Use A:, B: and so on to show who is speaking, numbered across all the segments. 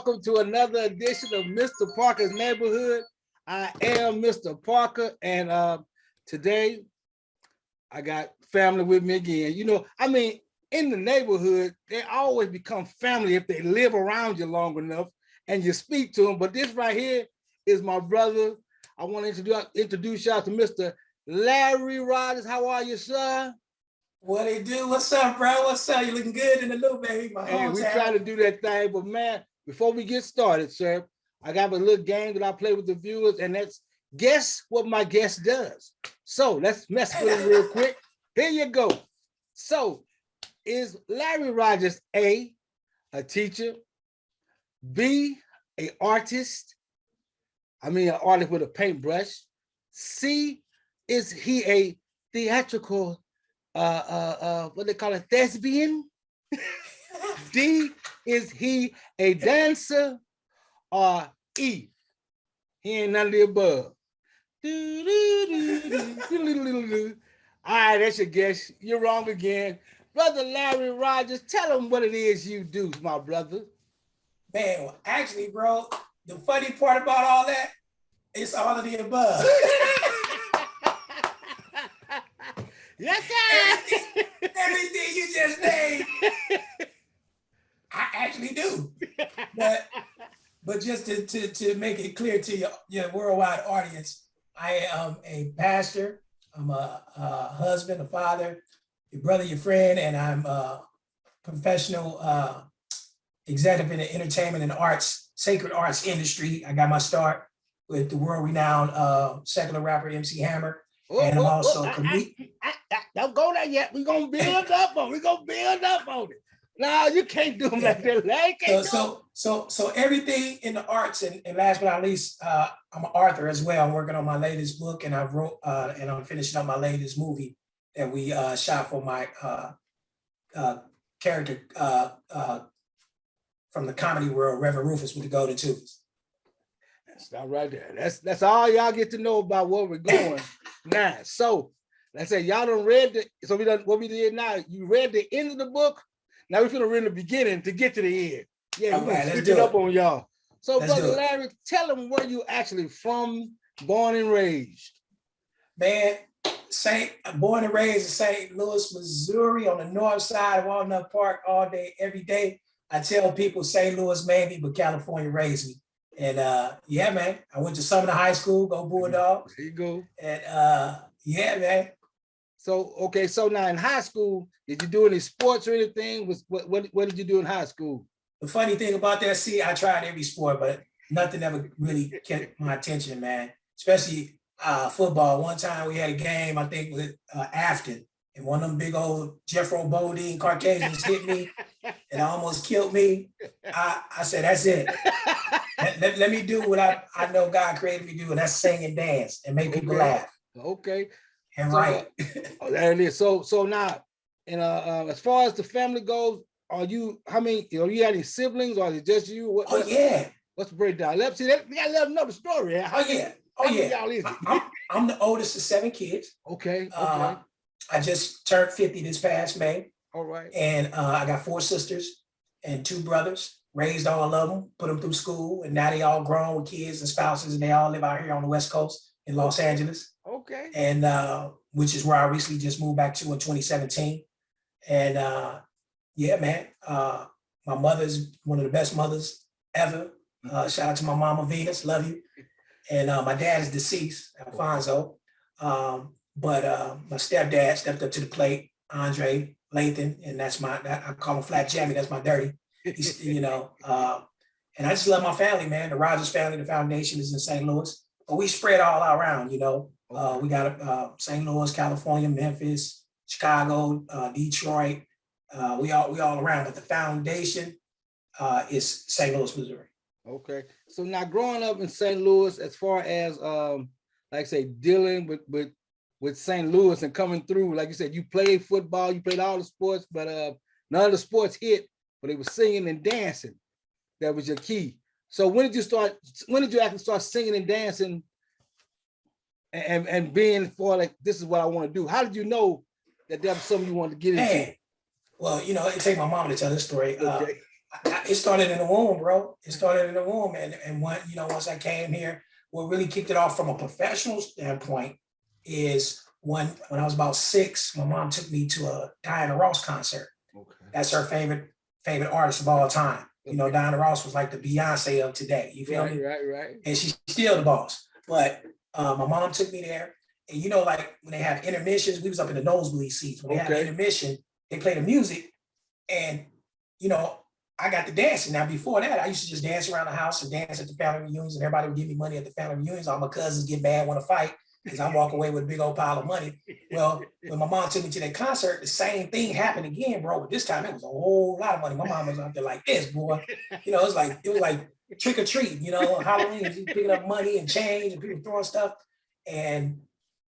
A: welcome to another edition of Mr. Parker's Neighborhood. I am Mr. Parker, and today I got family with me again. You know, I mean, in the neighborhood, they always become family if they live around you long enough and you speak to them. But this right here is my brother. I want to introduce y'all to Mr. Larry Rodgers. How are you, sir?
B: What they do? What's up, bro? What's up? You looking good in the loop, baby? My
A: And we try to do that thing, but man, before we get started, sir, I got a little game that I play with the viewers, and that's guess what my guest does. So let's mess with it real quick. Here you go. So is Larry Rodgers A teacher, B, an artist? I mean, an artist with a paintbrush. C, is he a theatrical what they call a thespian? D, is he a dancer? Or E, he ain't none of the above. All right, that's your guess. You're wrong again. Brother Larry Rodgers, tell them what it is you do, my brother.
B: Man, well, actually, bro, the funny part about all that, it's all of the above.
A: Yes, sir.
B: Everything you just named, I actually do. But just to make it clear to your worldwide audience, I am a pastor. I'm a husband, a father, your brother, your friend, and I'm a professional executive in the entertainment and arts, sacred arts industry. I got my start with the world-renowned secular rapper MC Hammer. And I'm also a comedian.
A: Don't go there yet. We're gonna build up on it. No, you can't do them like that. Like,
B: so everything in the arts, and last but not least, I'm an author as well. I'm working on my latest book, and I wrote and I'm finishing up my latest movie that we shot for my character from the comedy world, Reverend Rufus with the Golden Tooth.
A: That's not right there. That's all y'all get to know about where we're going now. So let's say y'all done read what we did now. You read the end of the book. Now we're gonna read the beginning to get to the end. Yeah, we're gonna switch it up on y'all. So, Brother Larry, tell them where you actually from, born and raised.
B: Man, born and raised in St. Louis, Missouri, on the north side of Walnut Park, all day, every day. I tell people St. Louis made me, but California raised me. And yeah, man, I went to Sumner High School, go Bulldogs.
A: There you go.
B: And yeah, man.
A: So, okay, so now in high school, did you do any sports or anything? What did you do in high school?
B: The funny thing about that, see, I tried every sport, but nothing ever really kept my attention, man. Especially football. One time we had a game, I think, with Afton, and one of them big old Jeffro Bodine Caucasians hit me and almost killed me. I said, that's it. Let me do what I know God created me to do, and that's sing and dance and make people laugh.
A: Okay.
B: And so, right.
A: There it is. So now, and as far as the family goes, how many, you got any siblings, or is it just you?
B: Yeah.
A: What's the breakdown? Let's see that. We got to let another story.
B: How many y'all is it? I'm the oldest of 7 kids.
A: Okay.
B: I just turned 50 this past May.
A: All right.
B: And I got 4 sisters and 2 brothers. Raised all of them, put them through school, and now they all grown with kids and spouses, and they all live out here on the West Coast in Los Angeles.
A: Okay.
B: And which is where I recently just moved back to in 2017. And yeah, man, my mother's one of the best mothers ever. Shout out to my mama Venus, love you. And my dad is deceased, Alfonso. But my stepdad stepped up to the plate, Andre Lathan, and I call him Flat Jammy. That's my dirty. You know, and I just love my family, man. The Rodgers family, the foundation is in St. Louis, but we spread all around, you know. We got St. Louis, California, Memphis, Chicago, Detroit. We all around, but the foundation is St. Louis, Missouri.
A: Okay. So now growing up in St. Louis, as far as like I say, dealing with St. Louis and coming through, like you said, you played football, you played all the sports, but none of the sports hit. But they were singing and dancing. That was your key. So when did you actually start singing and dancing and being for like, this is what I want to do? How did you know that that was something you wanted to get into?
B: Well, you know, it takes my mom to tell this story.
A: Okay.
B: It started in the womb, bro. It started in the womb. And once I came here, what really kicked it off from a professional standpoint is when I was about 6, my mom took me to a Diana Ross concert.
A: Okay.
B: That's her favorite artist of all time. Diana Ross was like the Beyonce of today. You feel me?
A: Right.
B: And she's still the boss. But my mom took me there. And like when they have intermissions, we was up in the nosebleed seats. When they have intermission, they play the music. And, I got to dancing. Now, before that, I used to just dance around the house and dance at the family reunions, and everybody would give me money at the family reunions. All my cousins get mad, want to fight, because I walk away with a big old pile of money. Well, when my mom took me to that concert, the same thing happened again, bro. But this time it was a whole lot of money. My mom was out there like this, boy. It was like trick or treat, Halloween, picking up money and change and people throwing stuff. And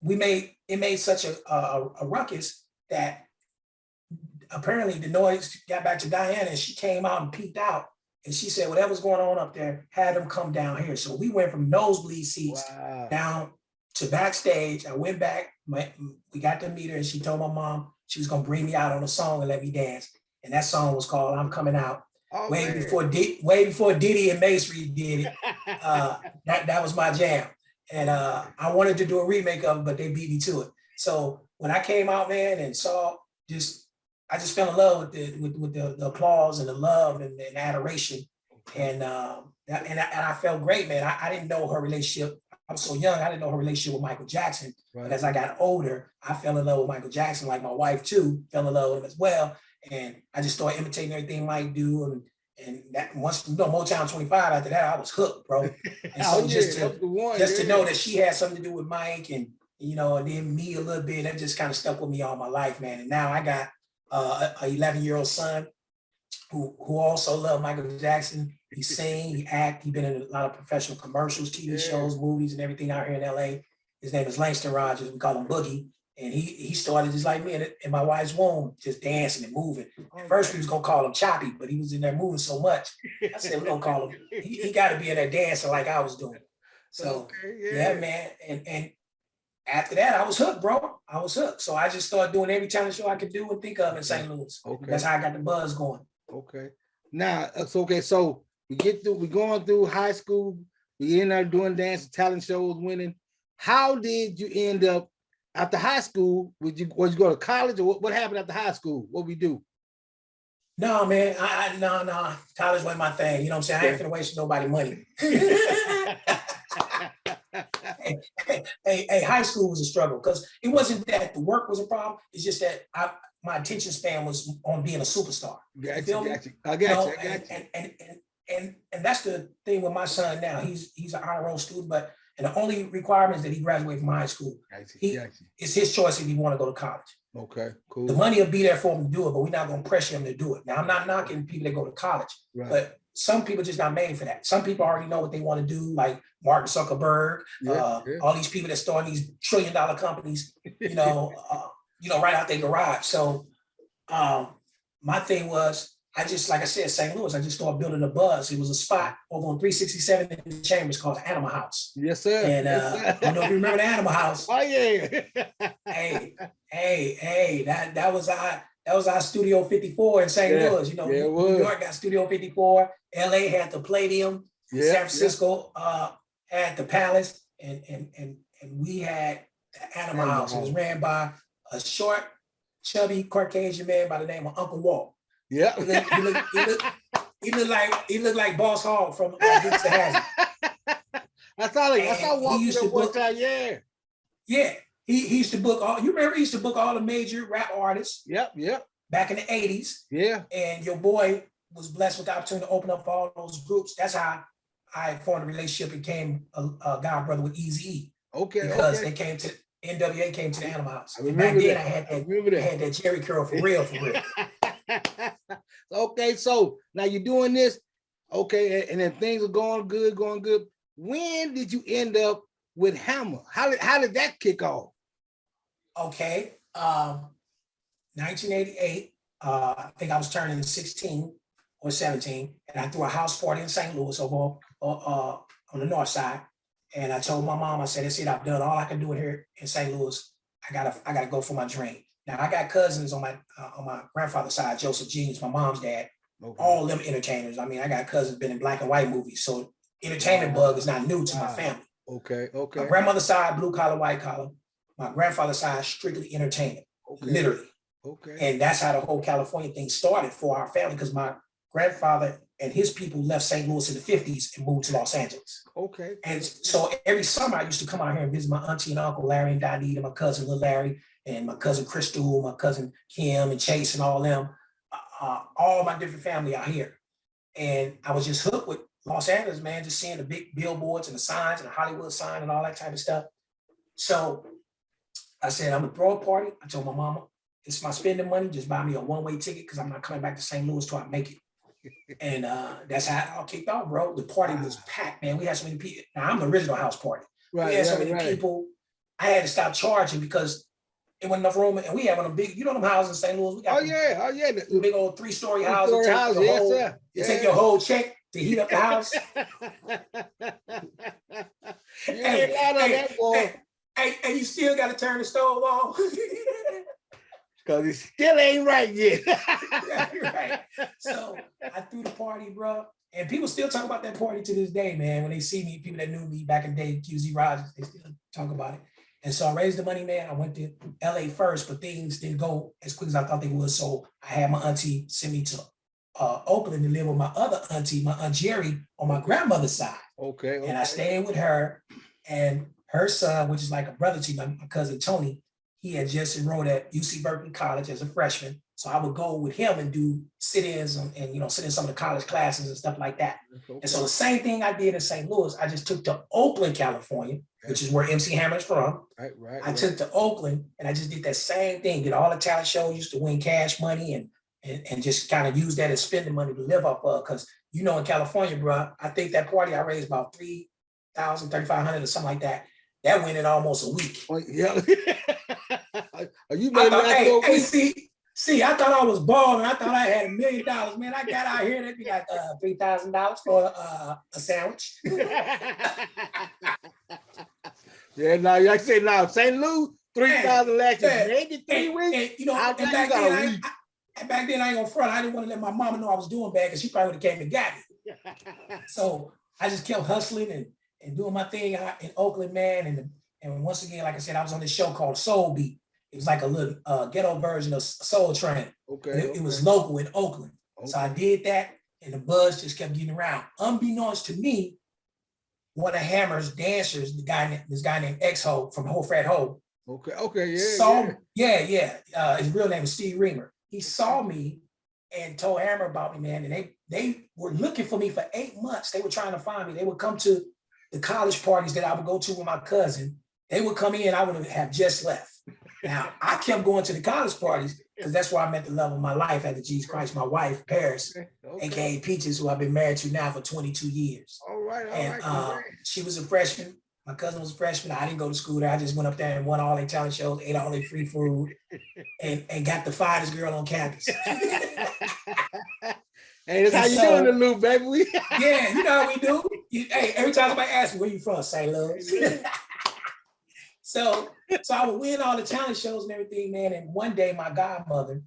B: it made such a ruckus that apparently the noise got back to Diana, and she came out and peeked out, and she said whatever's going on up there, had them come down here. So we went from nosebleed seats down to backstage. I went back, we got to meet her, and she told my mom she was gonna bring me out on a song and let me dance. And that song was called "I'm Coming Out." Way before Diddy and Masry did it. That was my jam. And I wanted to do a remake of it, but they beat me to it. So when I came out, man, and saw I just fell in love with the applause and the love and the adoration, and I felt great, man. I didn't know her relationship. I was so young, I didn't know her relationship with Michael Jackson. Right. But as I got older, I fell in love with Michael Jackson, like my wife too, fell in love with him as well. And I just started imitating everything Mike do, and that once Motown 25. After that, I was hooked, bro. And so just to know that she had something to do with Mike, and and then me a little bit, that just kind of stuck with me all my life, man. And now I got a 11-year-old son who also loved Michael Jackson. He sing, he act, he been in a lot of professional commercials, TV shows, movies, and everything out here in LA. His name is Langston Rodgers. We call him Boogie. And he started just like me in my wife's womb, just dancing and moving. At first, we was gonna call him Choppy, but he was in there moving so much. I said, we're gonna call him. He got to be in there dancing like I was doing. So yeah, man. And after that, I was hooked, bro. I was hooked. So I just started doing every talent show I could do and think of in St. Louis. Okay. That's how I got the buzz going.
A: Okay. Now, so we're going through high school. We end up doing dance and talent shows, winning. How did you end up after high school? Was you go to college, or what happened after high school? What we do?
B: No, man. No. College wasn't my thing. You know what I'm saying? I ain't finna waste nobody money. Hey, high school was a struggle because it wasn't that the work was a problem. It's just that my attention span was on being a superstar.
A: I got you.
B: And that's the thing with my son now. He's an honor roll student, and the only requirement is that he graduate from high school. It's his choice if he want to go to college.
A: Okay, cool.
B: The money will be there for him to do it, but we're not going to pressure him to do it. Now, I'm not knocking people that go to college, but some people just not made for that. Some people already know what they want to do, like Mark Zuckerberg, all these people that start these trillion-dollar companies, right out their garage. So my thing was, like I said, St. Louis, I just started building a buzz. It was a spot over on 367 in the Chambers called Animal House.
A: Yes, sir.
B: And I don't know if you remember the Animal House.
A: Oh, yeah.
B: Hey, that was our Studio 54 in St. Louis. New York got Studio 54. LA had the Palladium. San Francisco had the Palace, and we had the Animal House. It was ran by a short, chubby Caucasian man by the name of Uncle Walt.
A: Yeah,
B: he looked like Boss Hogg from Dukes of Hazzard.
A: I saw Walt used to book time.
B: Yeah. He used to book all. You remember he used to book all the major rap artists.
A: Yep.
B: Back in the 80s.
A: Yeah.
B: And your boy was blessed with the opportunity to open up for all those groups. That's how I formed a relationship and became a god brother with Eazy-E.
A: Okay.
B: Because they came to NWA came to the Animal House.
A: I remember
B: back then I had that Jerry curl for real.
A: Okay, so now you're doing this, okay, and then things are going good. When did you end up with Hammer? How did that kick off?
B: Okay, 1988. I think I was turning 16 or 17, and I threw a house party in St. Louis over on the north side. And I told my mom, I said, "That's it. I've done all I can do here in St. Louis. I gotta go for my dream." Now I got cousins on my grandfather's side, Joseph Jeans, my mom's dad.
A: Okay.
B: All them entertainers. I mean, I got cousins been in black and white movies, so entertainment bug is not new to my family.
A: Okay. Okay.
B: My grandmother's side, blue collar, white collar. My grandfather's side, strictly entertainment, literally.
A: Okay.
B: And that's how the whole California thing started for our family, because my grandfather and his people left St. Louis in the 50s and moved to Los Angeles.
A: Okay.
B: And so every summer I used to come out here and visit my auntie and uncle Larry and Donita, my cousin Lil Larry, and my cousin Crystal, my cousin Kim and Chase and all them, all my different family out here. And I was just hooked with Los Angeles, man, just seeing the big billboards and the signs and the Hollywood sign and all that type of stuff. So I said, I'm gonna throw a party. I told my mama, it's my spending money, just buy me a one-way ticket because I'm not coming back to St. Louis till I make it. And that's how it all kicked off, bro. The party was packed, man. We had so many people. Now, I'm the original house party. We had so many people. I had to stop charging because it wasn't enough room. And we had one of them big, you know them houses in St. Louis? We got the big old 3-story house. You take your whole check to heat up the house. And you still got to turn the stove on.
A: Because it still ain't right yet.
B: Right. So I threw the party, bro. And people still talk about that party to this day, man. When they see me, people that knew me back in the day, QZ Rodgers, they still talk about it. And so I raised the money, man. I went to LA first, but things didn't go as quick as I thought they would. So I had my auntie send me to Oakland to live with my other auntie, my Aunt Jerry, on my grandmother's side.
A: Okay.
B: And I stayed with her, and her son, which is like a brother to my cousin Tony, he had just enrolled at UC Berkeley College as a freshman. So I would go with him and do sit-ins and sit in some of the college classes and stuff like that. Okay. And so the same thing I did in St. Louis, I just took to Oakland, California, which is where MC Hammer's from. I took to Oakland and I just did that same thing, did all the talent shows, used to win cash money and just kind of use that as spending money to live off of. Because, in California, bro, I think that party I raised about $3,000, $3,500 or something like that. That went in almost a week.
A: Oh, yeah. You
B: I thought, see, I thought I was balling. I thought I had $1 million, man. I got out here, that'd be like $3,000 for a sandwich.
A: Yeah, now like I say, now St. Louis, 3,000 last year, maybe 3 weeks.
B: And back then I ain't gonna front. I didn't want to let my mama know I was doing bad because she probably would have came and got me. So I just kept hustling and doing my thing out in Oakland, man. And once again, like I said, I was on this show called Soul Beat. It was like a little ghetto version of Soul Train. Okay. It was local in Oakland. Okay. So I did that, and the buzz just kept getting around. Unbeknownst to me, one of Hammer's dancers, this guy named X-Ho from Ho Frat Ho.
A: Okay,
B: his real name is Steve Reamer. He saw me and told Hammer about me, man. And they were looking for me for 8 months. They were trying to find me. They would come to the college parties that I would go to with my cousin. They would come in, I would have just left. Now, I kept going to the college parties because that's where I met the love of my life at the Jesus Christ, my wife, Paris, AKA Peaches, who I've been married to now for 22 years. All right. She was a freshman. My cousin was a freshman. I didn't go to school there. I just went up there and won all their talent shows, ate all their free food, and got the finest girl on campus.
A: Hey, that's how you doing the loop, baby.
B: Yeah, you know how we do. Hey, every time somebody asks me, where you from? St. Louis. So I would win all the talent shows and everything, man. And one day my godmother,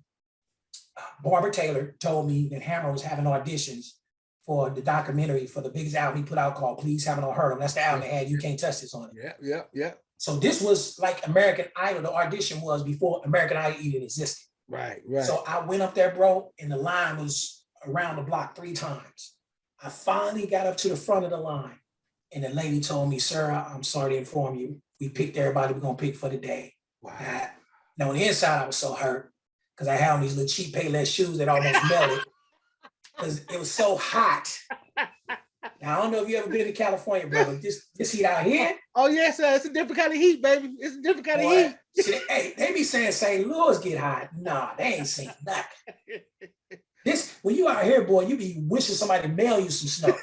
B: Barbara Taylor, told me that Hammer was having auditions for the documentary for the biggest album he put out called Please Haven't Heard Him. That's the album that had You Can't Touch This on it.
A: Yeah.
B: So this was like American Idol. The audition was before American Idol even existed.
A: Right.
B: So I went up there, bro, and the line was around the block 3 times. I finally got up to the front of the line, and the lady told me, "Sir, I'm sorry to inform you. We picked everybody we're gonna pick for the day." Wow. Now on the inside, I was so hurt because I had on these little cheap Payless shoes that almost melted because it was so hot. Now I don't know if you ever been to California, bro, but this heat out here.
A: Oh yes, sir. It's a different kind of heat, baby. It's a different kind of heat.
B: See, hey, they be saying St. Louis get hot. Nah, they ain't seen nothing. When you out here, boy, you be wishing somebody to mail you some snow.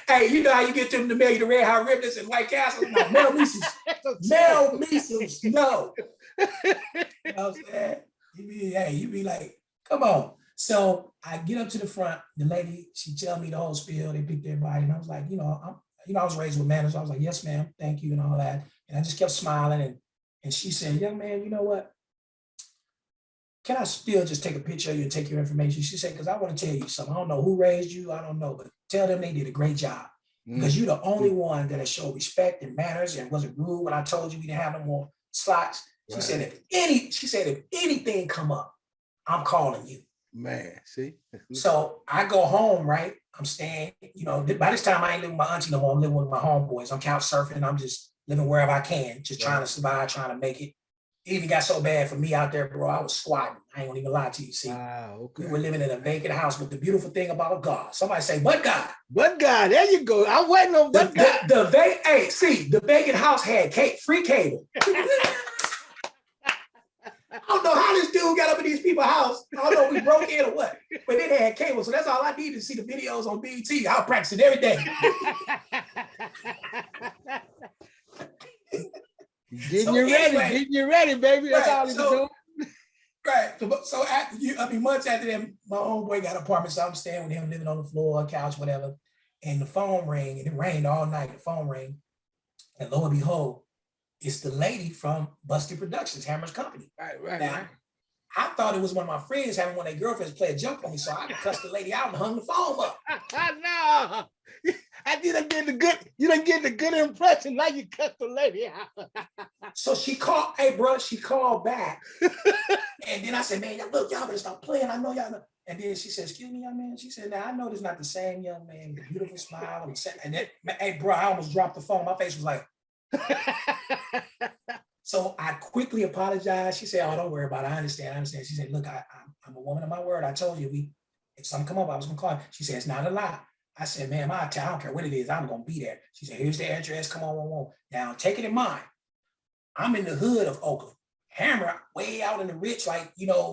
B: Hey, you know how you get them to mail you the Red Hot Ribbons and White Castle? No, mail me some snow. You know what I'm saying? You be like, come on. So I get up to the front. The lady, she tell me the whole spiel. They picked everybody, and I was like, I was raised with manners. I was like, yes, ma'am, thank you, and all that. And I just kept smiling. And she said, young man, you know what? can I still just take a picture of you and take your information? She said, because I want to tell you something. I don't know who raised you. I don't know, but tell them they did a great job. Because you're the only one that has showed respect and manners and wasn't rude when I told you we didn't have no more slots. She said, if anything come up, I'm calling you.
A: Man, see?
B: So I go home, right? I'm staying, by this time I ain't living with my auntie no more. I'm living with my homeboys. I'm couch surfing. I'm just living wherever I can, just trying to survive, trying to make it. It even got so bad for me out there, bro. I was squatting. I ain't gonna even lie to you. See, we were living in a vacant house, but the beautiful thing about God, somebody say, but God.
A: But God, there you go. I wasn't on but God.
B: The vacant house had free cable. I don't know how this dude got up in these people's house. I don't know if we broke in or what, but they had cable. So that's all I needed to see the videos on BET. I'll practice it every day.
A: Getting you ready, baby. That's all you do.
B: Right. So months after that, my homeboy got an apartment, so I'm staying with him, living on the floor, couch, whatever. And the phone rang, and it rained all night. The phone rang, and lo and behold, it's the lady from Busty Productions, Hammer's company.
A: Right.
B: Now, I thought it was one of my friends having one of their girlfriends play a jump on me, so I cussed the lady out and hung the phone up.
A: No. You done get the good impression. Now you cut the lady out.
B: So she called, she called back. And then I said, man, look, y'all better stop playing. I know y'all know. And then she said, excuse me, young man. She said, now I know this is not the same young man with a beautiful smile. And then, I almost dropped the phone. My face was like. So I quickly apologized. She said, oh, don't worry about it. I understand. She said, look, I'm a woman of my word. I told you, if something come up, I was going to call you. She said, it's not a lie. I said, man, I don't care what it is. I'm going to be there. She said, here's the address. Come on. Now, take it in mind. I'm in the hood of Oakland. Hammer, way out in the rich,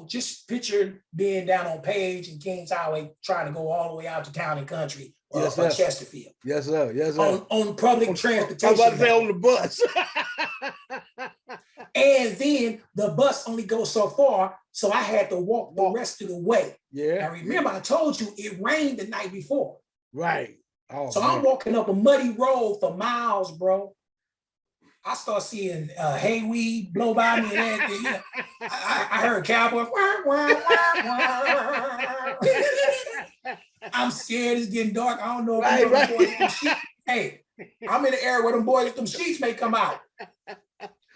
B: just picture being down on Page and Kings Highway, trying to go all the way out to town and country or Chesterfield.
A: Yes, sir.
B: On public transportation.
A: I was about to say on the bus.
B: And then the bus only goes so far, so I had to walk the rest of the way.
A: Yeah.
B: Now remember, I told you it rained the night before.
A: Right. Oh,
B: so
A: man.
B: I'm walking up a muddy road for miles, bro. I start seeing hayweed blow by me and everything. I heard cowboy. I'm scared. It's getting dark. I don't know if right. Hey, I'm in the area where them boys, them sheets may come out.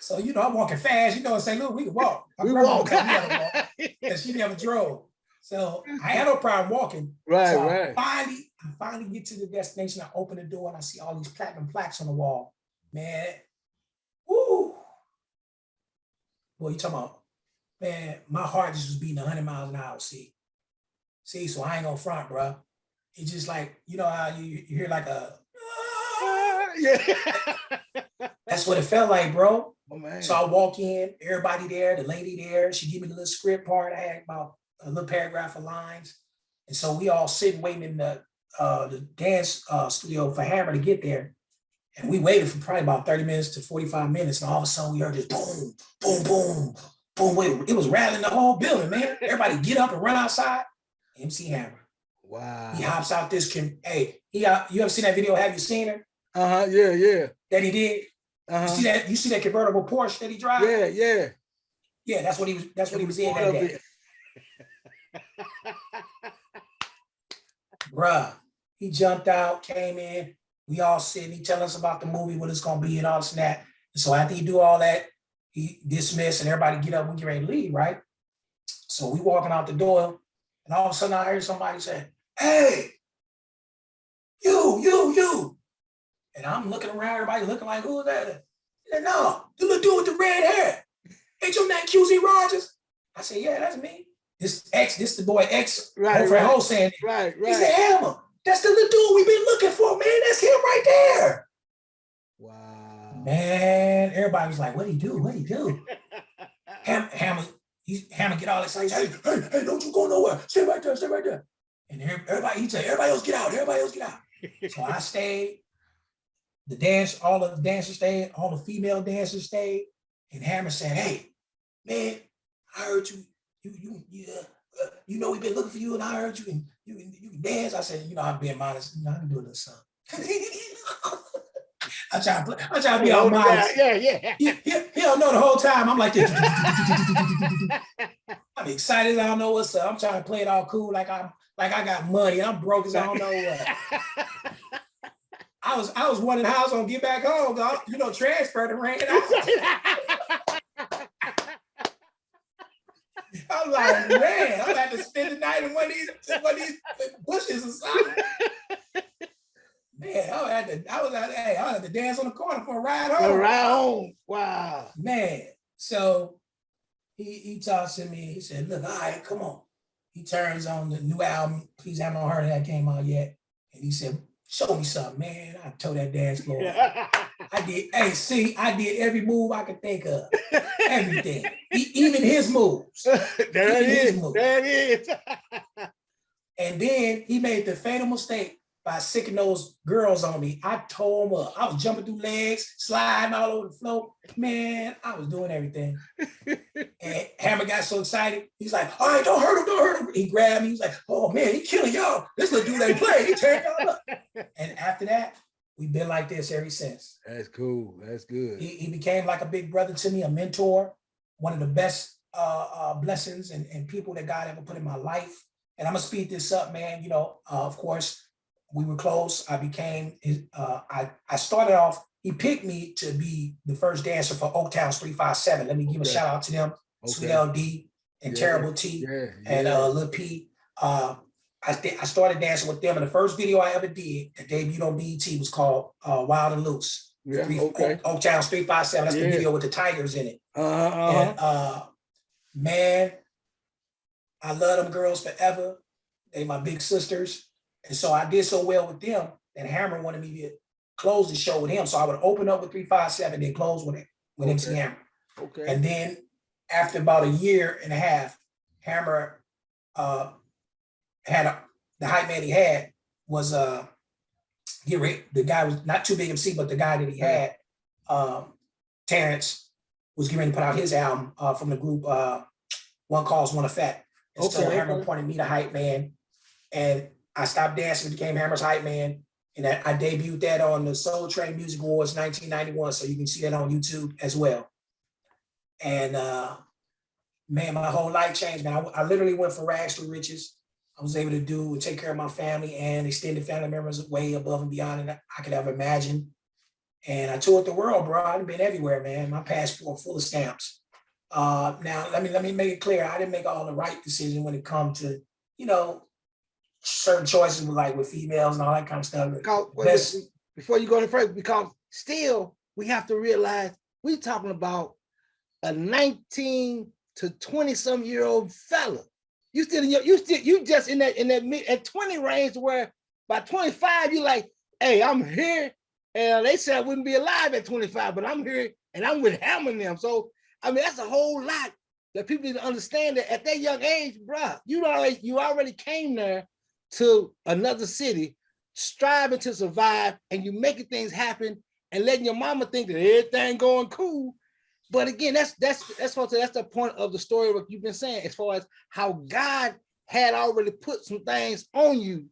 B: So, I'm walking fast. In St. Louis, we can walk.
A: We walk.
B: And she never drove. So I had no problem walking.
A: Right,
B: so
A: right.
B: I finally get to the destination. I open the door and I see all these platinum plaques on the wall. Man, woo. Boy, you talking about, man, my heart just was beating 100 miles an hour, see, so I ain't gonna front, bro. It's just like, how you hear like a,
A: yeah.
B: That's what it felt like, bro.
A: Oh, man. So
B: I walk in, everybody there, the lady there, she gave me the little script part. I had about a little paragraph of lines. And so we all sitting waiting in the dance studio for Hammer to get there. And we waited for probably about 30 minutes to 45 minutes. And all of a sudden we heard this boom, boom, boom, boom. It was rattling the whole building, man. Everybody get up and run outside. MC Hammer.
A: Wow.
B: He hops out this, you ever seen that video? Have you seen her?
A: Yeah.
B: That he did? You see that convertible Porsche that he drives?
A: Yeah.
B: Yeah, that's what he was in that day. Bruh, he jumped out, came in, we all sitting, he telling us about the movie, what it's gonna be and all this and that. And so after he do all that, he dismissed and everybody get up, we get ready to leave, right? So we walking out the door, and all of a sudden I heard somebody say, hey, you. And I'm looking around, everybody looking like, who is that? He said, no, the little dude with the red hair. Ain't your name QZ Rodgers? I said, yeah, that's me. This the boy X,
A: right.
B: saying,
A: right.
B: He said, Hammer, that's the little dude we've been looking for, man. That's him right there.
A: Wow.
B: Man, everybody was like, what'd he do? Hammer get all excited. Hey, don't you go nowhere. Stay right there. And he'd say, everybody else get out. So I stayed. All of the dancers stayed, all the female dancers stayed. And Hammer said, hey, man, I heard you. We've been looking for you, and I heard you and you can dance. I said, I'm being modest. I can do a little something. I try to be all modest.
A: Yeah.
B: He don't know the whole time. I'm like this. I'm excited. I don't know what's up. I'm trying to play it all cool, like I got money. I'm broke as I don't know what. I was wondering how I was gonna get back home, dog. You know, transfer to ran it out. I'm like, man, I'm about to spend the night in one of these bushes or something. Man, I had to dance on the corner for a ride home.
A: Ride home. Wow.
B: Man. So he talks to me. He said, look, all right, come on. He turns on the new album. Please haven't heard of that came out yet. And he said, show me something, man. I told that dance floor. I did every move I could think of. Everything. Even his moves.
A: There it is.
B: And then he made the fatal mistake by sicking those girls on me. I tore them up. I was jumping through legs, sliding all over the floor. Man, I was doing everything. And Hammer got so excited. He's like, all right, don't hurt him. He grabbed me. He's like, oh man, he killing y'all. This little dude ain't play. He tearing y'all up. And after that, we've been like this ever since.
A: That's cool. That's good.
B: He became like a big brother to me, a mentor, one of the best blessings and people that God ever put in my life. And I'm gonna speed this up, man. You know, of course, we were close. I became I started off, he picked me to be the first dancer for Oaktown's 357. Let me give a shout out to them, Sweet LD and Terrible T and Lil P. I started dancing with them, and the first video I ever did that debuted on BET was called Wild and Loose. Oaktown's 357. That's the video with the tigers in it. And man, I love them girls forever. They my big sisters. And so I did so well with them that Hammer wanted me to close the show with him. So I would open up with 357, then close with MC Hammer. And then after about a year and a half, Hammer had the hype man he had was the guy was not Too Big MC, but the guy that he had, Terrence, was getting ready to put out his album from the group One Cause, One Effect. And so Hammer appointed me the hype man, and I stopped dancing, became Hammer's hype man, and I debuted that on the Soul Train Music Awards 1991. So you can see that on YouTube as well. And man, my whole life changed, man. I literally went from rags to riches. I was able to do and take care of my family and extended family members way above and beyond than I could ever imagine. And I toured the world, bro. I've been everywhere, man. My passport full of stamps. Now, let me make it clear. I didn't make all the right decisions when it comes to, you know, certain choices with females and all that kind of stuff.
A: Before you go any further, because still we have to realize we're talking about a 19 to 20-some-year-old fella. You just in that mid at 20 range where by 25 you're like, hey, I'm here, and they said I wouldn't be alive at 25, but I'm here and I'm with Hammer and them. So I mean that's a whole lot that people need to understand that at that young age, bro, you already came there to another city, striving to survive, and you making things happen and letting your mama think that everything going cool. But again, that's the point of the story of what you've been saying, as far as how God had already put some things on you,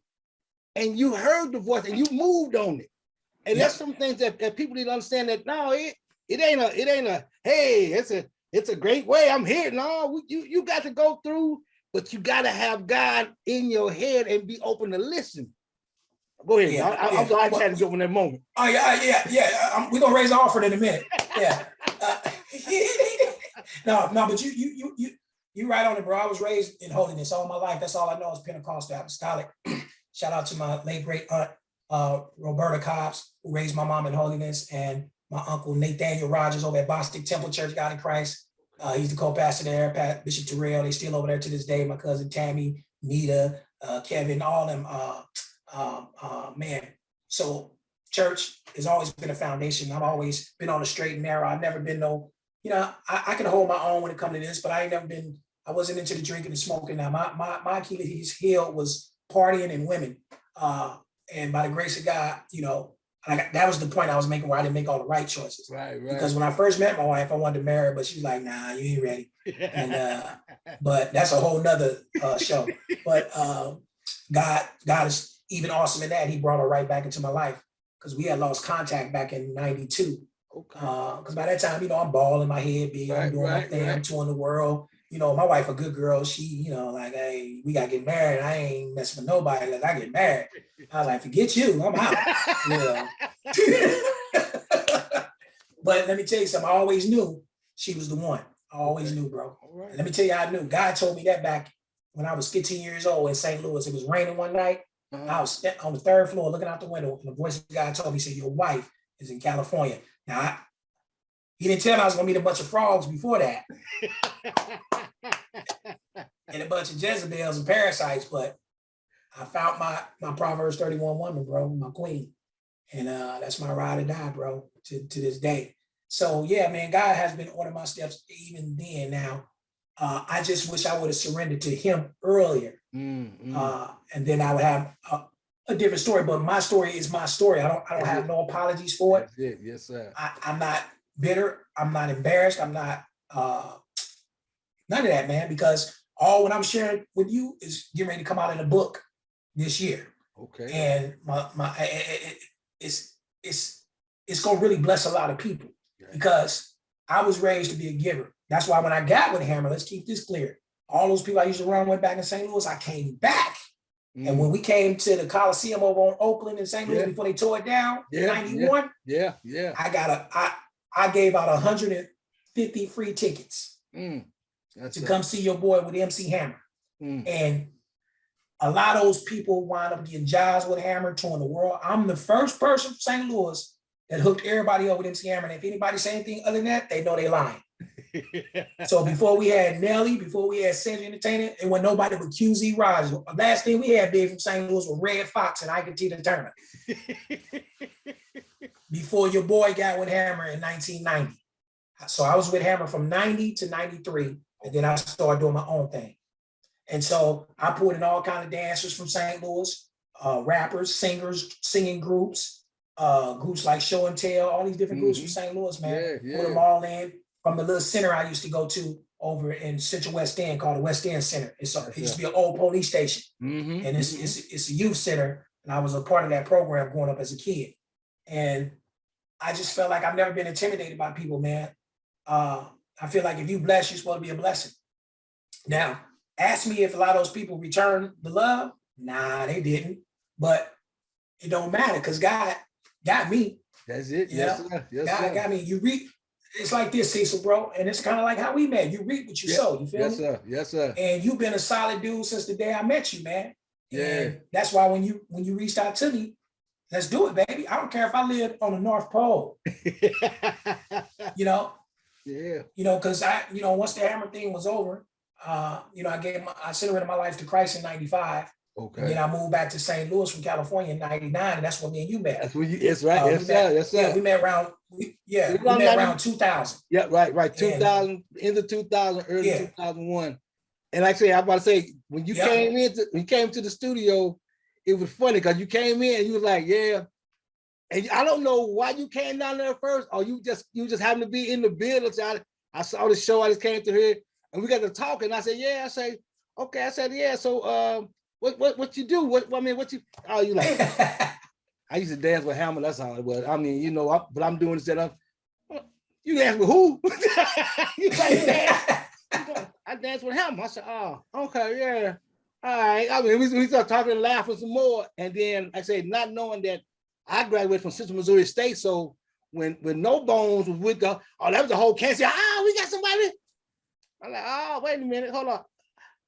A: and you heard the voice and you moved on it. And that's some things that people need to understand, that no, it ain't a hey, it's a great way. I'm here. No, you got to go through, but you got to have God in your head and be open to listen. Go ahead. I'm sorry, I had to go in that moment.
B: Oh yeah. We're gonna raise an offering in a minute. Yeah. No, but you right on it, bro. I was raised in holiness all my life. That's all I know is Pentecostal apostolic. Shout out to my late great aunt Roberta Cobbs, who raised my mom in holiness, and my uncle Nathaniel Rodgers over at Bostic Temple Church God in Christ. He's the co-pastor there, Bishop Terrell. They still over there to this day. My cousin Tammy, Nita, Kevin, all them. Man, so church has always been a foundation. I've always been on the straight and narrow. I've never been I can hold my own when it comes to this, but I wasn't into the drinking and smoking. Now my Achilles heel was partying and women. And by the grace of God, that was the point I was making, where I didn't make all the right choices.
A: Right.
B: Because when I first met my wife, I wanted to marry her, but she's like, nah, you ain't ready. And but that's a whole nother show. But God is even awesome in that. He brought her right back into my life, because we had lost contact back in 92. Because by that time, I'm bald in my head, big, I'm doing my thing, I'm touring the world. you know, my wife a good girl. She, you know, like, hey, we gotta get married. I ain't messing with nobody unless I get married. I was like, forget you, I'm out. You know. But let me tell you something. I always knew she was the one. I always knew, bro.
A: Right.
B: Let me tell you, I knew. God told me that back when I was 15 years old in St. Louis. It was raining one night. I was on the third floor looking out the window, and the voice of God told me, he said, your wife is in California. Now, he didn't tell me I was going to meet a bunch of frogs before that. And a bunch of Jezebels and parasites, but I found my Proverbs 31 woman, bro, my queen. And that's my ride or die, bro, to this day. So yeah, man, God has been ordering my steps even then. Now, I just wish I would have surrendered to him earlier. And then I would have a different story, but my story is my story. I don't have no apologies for it.
A: That's it. Yes, sir.
B: I'm not bitter. I'm not embarrassed. I'm not none of that, man, because all what I'm sharing with you is getting ready to come out in a book this year.
A: Okay.
B: And it's gonna really bless a lot of people because I was raised to be a giver. That's why when I got with Hammer, let's keep this clear. All those people I used to run with back in St. Louis, I came back. And when we came to the Coliseum over on Oakland and St. Louis before they tore it down in 91, I gave out 150 free tickets to come see your boy with MC Hammer. And a lot of those people wind up getting jobs with Hammer, touring the world. I'm the first person from St. Louis that hooked everybody up with MC Hammer. And if anybody say anything other than that, they know they lying. So before we had Nelly, before we had Century Entertainment, it wasn't nobody but QZ Rodgers. The last thing we had big from St. Louis was Red Fox and Ike Tina Turner. Before your boy got with Hammer in 1990. So I was with Hammer from 90 to 93, and then I started doing my own thing. And so I pulled in all kinds of dancers from St. Louis, rappers, singers, singing groups, groups like Show and Tell, all these different groups from St. Louis, man. Put them all in from the little center I used to go to over in Central West End called the West End Center. It used to be an old police station, and it's a youth center. And I was a part of that program growing up as a kid. And I just felt like I've never been intimidated by people, man. I feel like if you bless, you're supposed to be a blessing. Now, ask me if a lot of those people returned the love. Nah, they didn't. But it don't matter because God got me.
A: That's it. Yes, sir. Yes,
B: God got me. You reap. It's like this, Cecil, bro. And it's kind of like how we met. You reap what you sow. You feel me?
A: Yes, sir. Yes, sir.
B: And you've been a solid dude since the day I met you, man.
A: Yeah.
B: And that's why when you reached out to me, let's do it, baby. I don't care if I live on the North Pole. You know? Yeah. You know, because once the Hammer thing was over, I surrendered my life to Christ in 95. Okay. And then I moved back to St. Louis from California in 99, and that's when me and you met.
A: That's when you, it's right. Yes, sir. Yes, sir.
B: Yeah, we met around, we met around 2000.
A: Yeah, right. 2000, end of 2000, early 2001. And like I say, I'm about to say, when you came to the studio, it was funny because you came in and you was like, yeah. And I don't know why you came down there first, or you just happened to be in the building. So I saw the show, I just came to here, and we got to talk, and I said, yeah. I say, okay. I said, yeah. So what you do? What you? Oh, you like? I used to dance with Hammer. That's how it was. I mean, but I'm doing this. You dance with who? You like, yeah. I dance with Hammer. I said, oh, okay, yeah. All right. I mean, we started talking and laughing some more, and then I said, not knowing that I graduated from Central Missouri State, so when No Bones was with that was the whole cancer. We got somebody. I'm like, wait a minute, hold on.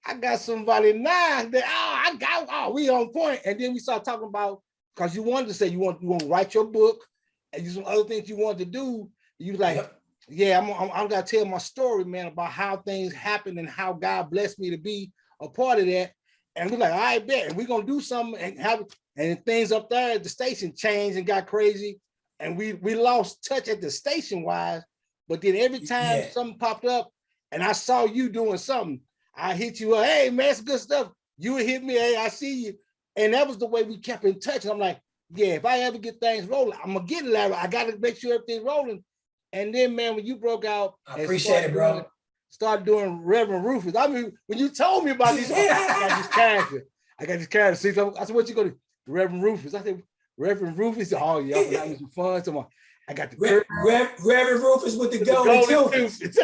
A: I got somebody now that we on point. And then we started talking about, because you wanted to say you want to write your book and you some other things you wanted to do. You was like, I'm gonna tell my story, man, about how things happened and how God blessed me to be a part of that. And we're like, all right, bet, and we're gonna do something and things up there at the station changed and got crazy. And we lost touch at the station wise. But then every time something popped up and I saw you doing something, I hit you up, hey man, it's good stuff. You would hit me, hey, I see you. And that was the way we kept in touch. And I'm like, yeah, if I ever get things rolling, I'm gonna get it, Larry. I gotta make sure everything's rolling. And then, man, when you broke out,
B: I appreciate it, bro.
A: Start doing Reverend Rufus. I mean, when you told me about these, I got this character. See, I said, what you gonna do? Reverend Rufus. I said, Reverend Rufus. Oh, yeah, I'm having some fun tomorrow. I got the curl.
B: Reverend Rufus with the golden tooth.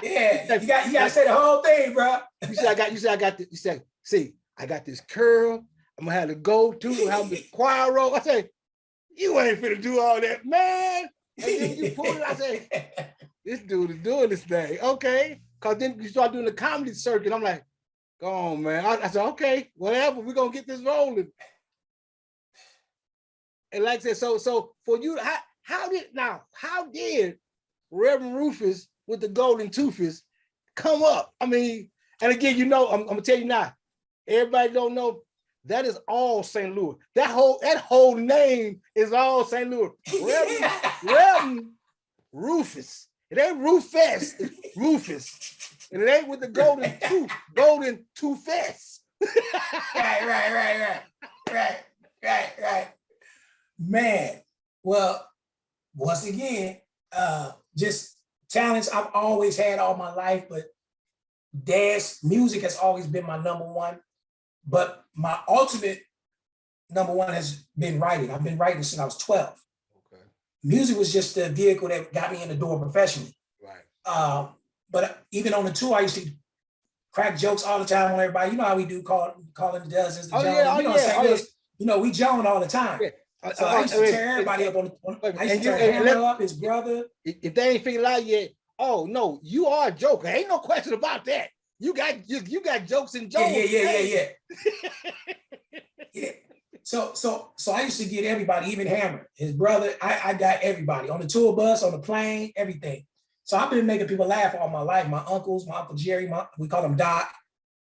B: Yeah, you got to say the whole thing, bro.
A: You said I got this. You said, see, I got this curl. I'm gonna have the gold tooth. I'm gonna have the choir roll. I say, you ain't finna do all that, man. And then you pull it. I say, this dude is doing this thing, okay? Cause then you start doing the comedy circuit. I'm like, go on, man. I said, okay, whatever. We're gonna get this rolling. And like I said, so for you, how did Reverend Rufus with the golden toothers come up? I mean, and again, you know, I'm gonna tell you now, everybody don't know that is all St. Louis. That whole name is all St. Louis. Reverend Rufus. It ain't Rufus, it's Rufus. And it ain't with the golden toothfest.
B: Right. Man, well, once again, just talents I've always had all my life, but dance music has always been my number one. But my ultimate number one has been writing. I've been writing since I was 12. Okay. Music was just the vehicle that got me in the door professionally. Right. But even on the tour, I used to crack jokes all the time on everybody. You know how we do calling the dozens, the Jones. You know, we Joan all the time. Yeah. So I used to tear everybody up I used to tear Hammer up, his brother.
A: If they ain't figured out yet, oh no, you are a joker. Ain't no question about that. You got jokes and jokes.
B: Yeah. Yeah. So I used to get everybody, even Hammer, his brother. I got everybody on the tour bus, on the plane, everything. So I've been making people laugh all my life. My uncles, my Uncle Jerry, we call him Doc,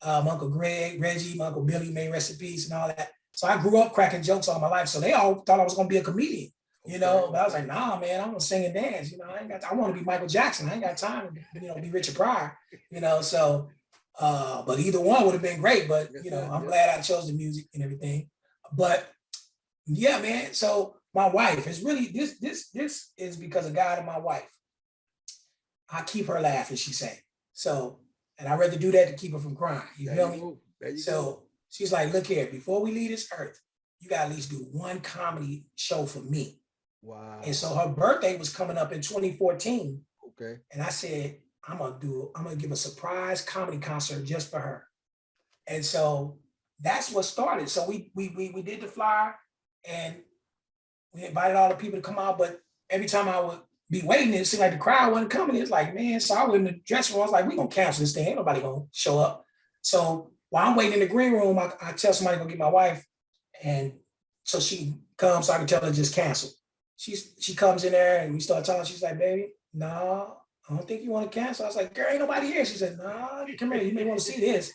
B: my Uncle Greg, Reggie, my Uncle Billy, made recipes and all that. So I grew up cracking jokes all my life. So they all thought I was gonna be a comedian, you know. But I was like, nah, man, I'm gonna sing and dance. You know, I want to be Michael Jackson. I ain't got time to, be Richard Pryor, you know. So, but either one would have been great. But you know, I'm glad I chose the music and everything. But yeah, man. So my wife is really this is because of God and my wife. I keep her laughing, she say. So, and I'd rather do that to keep her from crying. You feel me? So she's like, look here, before we leave this earth, you got to at least do one comedy show for me. Wow. And so her birthday was coming up in 2014. Okay. And I said, I'm gonna give a surprise comedy concert just for her. And so that's what started. So we did the flyer and we invited all the people to come out, but every time I would be waiting, it seemed like the crowd wasn't coming. It's like, man, so I went in the dressing room. I was like, we gonna cancel this thing. Ain't nobody gonna show up. So while I'm waiting in the green room, I tell somebody to go get my wife. And so she comes, so I can tell her to just cancel. She comes in there and we start talking. She's like, baby, no, I don't think you want to cancel. I was like, girl, ain't nobody here. She said, no, come here, you may want to see this.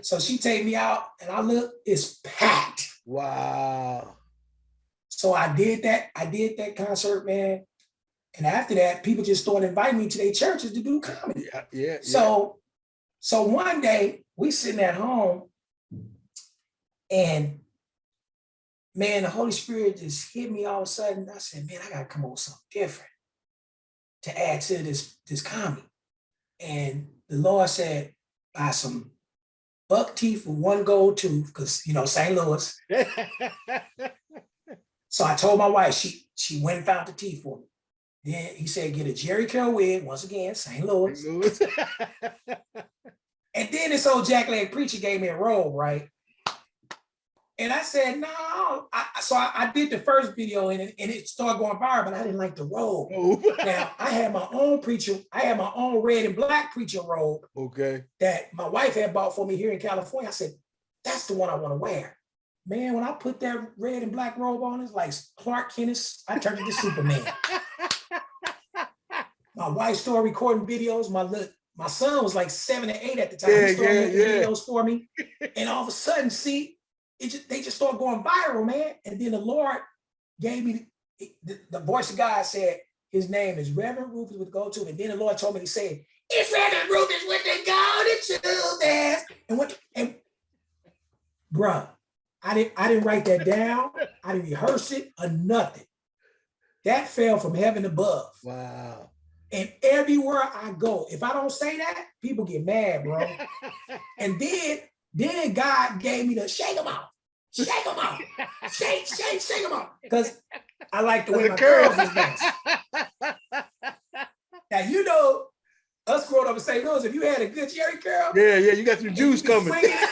B: So she take me out and I look, it's packed. Wow. So I did that concert, man. And after that, people just started inviting me to their churches to do comedy. Yeah. So one day we sitting at home and man, the Holy Spirit just hit me all of a sudden. I said, man, I gotta come up with something different to add to this comedy. And the Lord said, buy some buck teeth for one gold tooth, because you know, St. Louis. So I told my wife, she went and found the teeth for me. Then he said, get a Jerry Curl wig, once again, St. Louis. And then this old jackleg preacher gave me a robe, right? And I said, no. So I did the first video and it started going viral, but I didn't like the robe. Now, I had my own red and black preacher robe. Okay. That my wife had bought for me here in California. I said, that's the one I want to wear. Man, when I put that red and black robe on, it's like Clark Kent, I turned into Superman. My wife started recording videos. My son was like 7 or 8 at the time. He started making videos for me. And all of a sudden, they just started going viral, man. And then the Lord gave me the voice of God said, his name is Reverend Rufus with gold tooth. And then the Lord told me to say, it's Reverend Rufus with the golden tooth. And bruh, I didn't write that down. I didn't rehearse it or nothing. That fell from heaven above. Wow. And everywhere I go, if I don't say that, people get mad, bro. And then God gave me the shake them out. Shake them out. Shake them out. Because I like the way
A: The
B: my
A: curl.
B: curls was nice. Now, you know, us growing up in St. Louis, if you had a good Jerry curl,
A: Yeah, you got some juice
B: you can
A: coming.
B: swing it.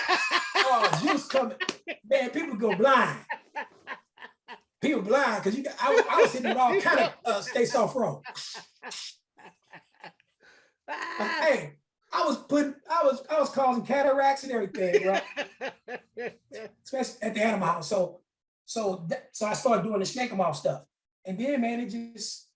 B: Oh, juice coming. Man, people go blind. People blind because I was hitting with all kind of stay soft roll. Hey, I was causing cataracts and everything, right? Especially at the animal house. So I started doing the shake 'em off stuff. And then, man, it just,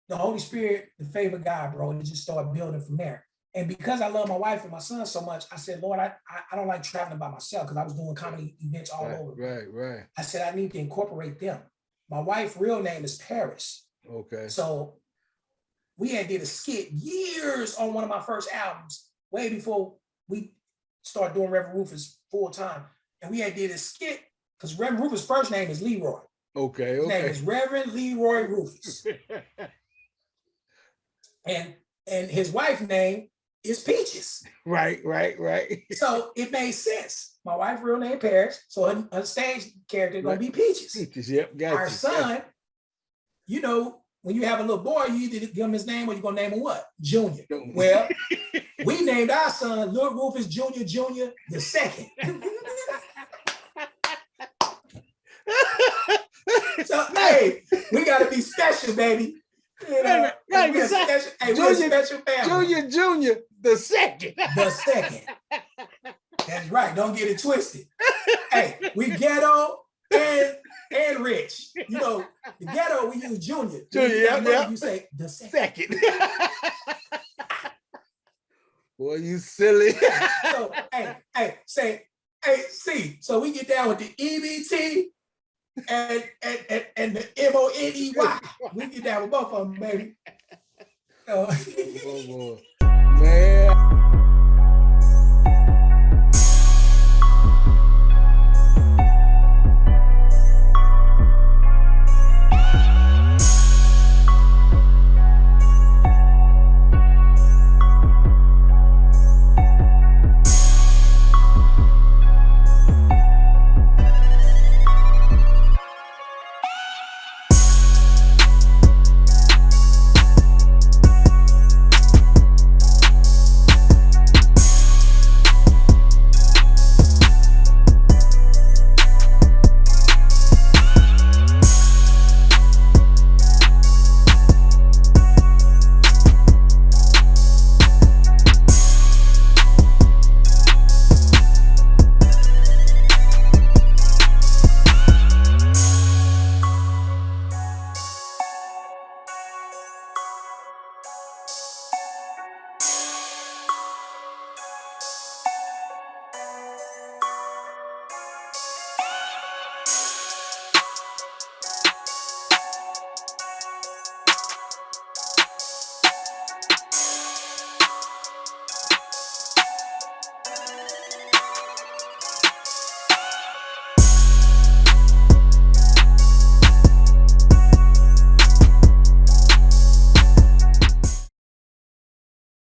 B: the Holy Spirit, the favor of God, bro, and it just started building from there. And because I love my wife and my son so much, I said, Lord, I don't like traveling by myself because I was doing comedy events all over.
A: Right.
B: I said, I need to incorporate them. My wife's real name is Paris.
A: Okay.
B: So we had did a skit years on one of my first albums, way before we started doing Reverend Rufus full time. And we had did a skit because Reverend Rufus' first name is Leroy.
A: Okay.
B: His name is Reverend Leroy Rufus. and his wife's name is Peaches.
A: Right.
B: So it made sense. My wife's real name Paris, so her stage character gonna be Peaches.
A: Peaches, yep. Got
B: Our son, you know, when you have a little boy, you either give him his name or you're gonna name him what? Junior. Well, we named our son Lil Rufus Jr. the second. So hey, we gotta be special, baby. You know,
A: right,
B: we're special. Hey, we're a special family.
A: Junior, the second.
B: The second. That's right. Don't get it twisted. Hey, we ghetto and rich. You know, the ghetto we use Junior.
A: Yeah.
B: You say the second.
A: Boy, you silly.
B: So see. So we get down with the EBT and the MONEY. We get down with both of them, baby.
A: Man.